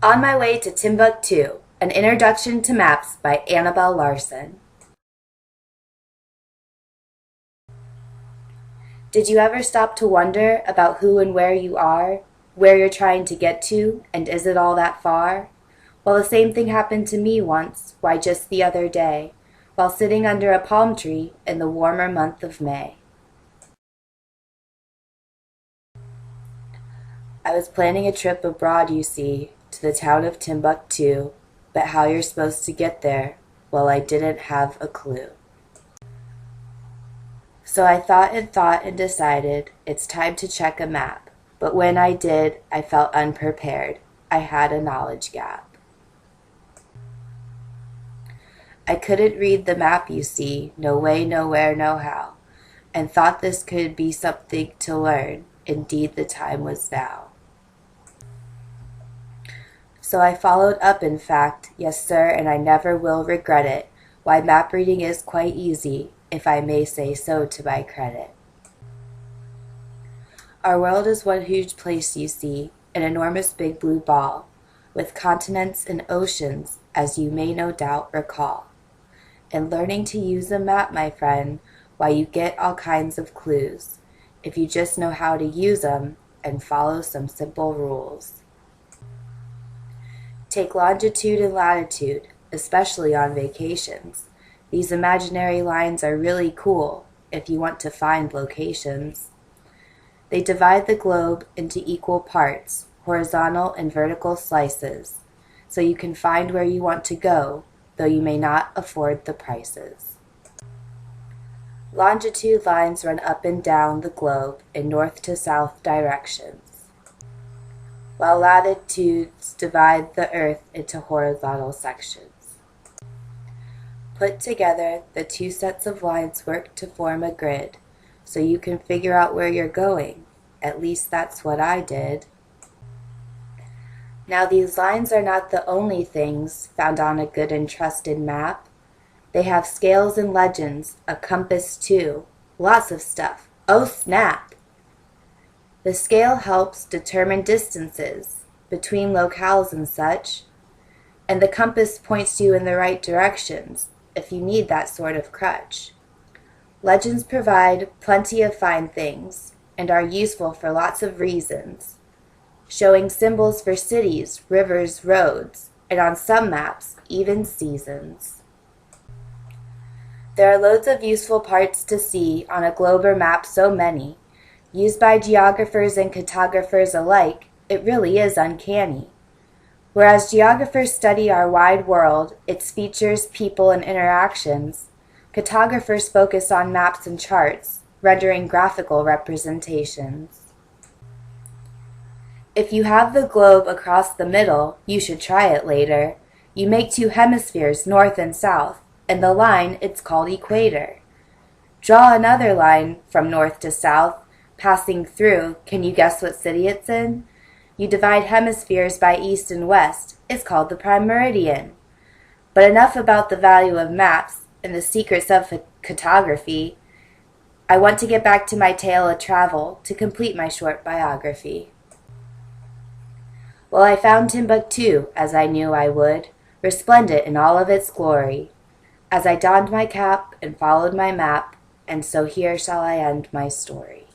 On My Way to Timbuktu, An Introduction to Maps by Annabelle Larson. Did you ever stop to wonder about who and where you are, where you're trying to get to, and is it all that far? Well, the same thing happened to me once, why just the other day, while sitting under a palm tree in the warmer month of May. I was planning a trip abroad, you see, to the town of Timbuktu, but how you're supposed to get there, well, I didn't have a clue. So I thought and decided it's time to check a map, but when I did, I felt unprepared. I had a knowledge gap. I couldn't read the map, you see, no way, nowhere, no how, and thought this could be something to learn. Indeed, the time was now. So I followed up, in fact, yes sir, and I never will regret it, why map reading is quite easy, if I may say so to my credit. Our world is one huge place, you see, an enormous big blue ball, with continents and oceans, as you may no doubt recall. And learning to use a map, my friend, why you get all kinds of clues, if you just know how to use them and follow some simple rules. Take longitude and latitude, especially on vacations. These imaginary lines are really cool if you want to find locations. They divide the globe into equal parts, horizontal and vertical slices, so you can find where you want to go, though you may not afford the prices. Longitude lines run up and down the globe in north to south directions, while latitudes divide the earth into horizontal sections. Put together, the two sets of lines work to form a grid, so you can figure out where you're going. At least that's what I did. Now these lines are not the only things found on a good and trusted map. They have scales and legends, a compass too, lots of stuff. Oh snap! The scale helps determine distances between locales and such, and the compass points you in the right directions if you need that sort of crutch. Legends provide plenty of fine things and are useful for lots of reasons, showing symbols for cities, rivers, roads, and on some maps, even seasons. There are loads of useful parts to see on a globe or map, so many. Used by geographers and cartographers alike, it really is uncanny. Whereas geographers study our wide world, its features, people, and interactions, cartographers focus on maps and charts, rendering graphical representations. If you have the globe across the middle, you should try it later. You make two hemispheres, north and south, and the line, it's called equator. Draw another line from north to south, passing through, can you guess what city it's in? You divide hemispheres by east and west, it's called the prime meridian. But enough about the value of maps and the secrets of cartography. I want to get back to my tale of travel to complete my short biography. Well, I found Timbuktu, as I knew I would, resplendent in all of its glory, as I donned my cap and followed my map, and so here shall I end my story.